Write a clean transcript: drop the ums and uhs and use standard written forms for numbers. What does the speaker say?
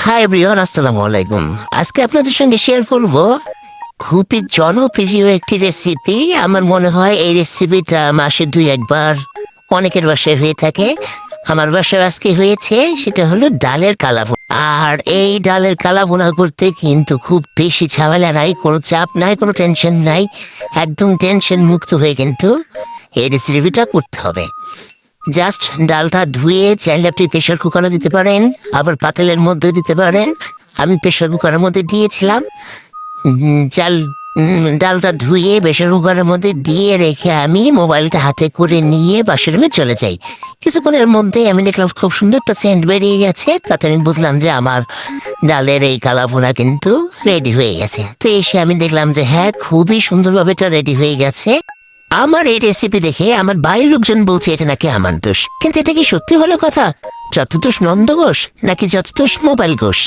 Hi everyone, আসসালামু আলাইকুম। আজকে আপনাদের সঙ্গে শেয়ার করব খুবই জনপ্রিয় একটি রেসিপি। আমার মনে হয় এই রেসিপিটা মাসে 2-1 বার অনেকের বাসায় হয়ে থাকে। আমার বাসায় আজকে হয়েছে, সেটা হলো ডালের কালাভুনা। আর এই ডালের কালাভুনা করতে কিন্তু খুব বেশি ঝামেলা নাই, কোনো চাপ নাই, কোনো টেনশন নাই। একদম টেনশন মুক্ত হয়ে কিন্তু এই রেসিপিটা করতে হবে। জাস্ট ডালটা ধুয়ে চাইলে আপনি প্রেশার কুকারে দিতে পারেন, আবার পাতিলের মধ্যে দিতে পারেন। আমি প্রেশার কুকারের মধ্যে দিয়েছিলাম। ডালটা ধুয়ে প্রেশার কুকারের মধ্যে দিয়ে রেখে আমি মোবাইলটা হাতে করে নিয়ে বাসের রুমে চলে যাই। কিছুক্ষণের মধ্যে আমি দেখলাম খুব সুন্দর একটা সেন্ট বেরিয়ে গেছে। তাতে আমি বুঝলাম যে আমার ডালের এই কালাভুনা কিন্তু রেডি হয়ে গেছে। তো এসে আমি দেখলাম যে হ্যাঁ, খুবই সুন্দরভাবে এটা রেডি হয়ে গেছে। আমার এই রেসিপি দেখে আমার বাড়ির লোকজন বলছে এটা নাকি আমার দোষ, কিন্তু এটা কি সত্যি হলো কথা? যত দোষ নন্দ ঘোষ নাকি যত দোষ মোবাইল ঘোষ?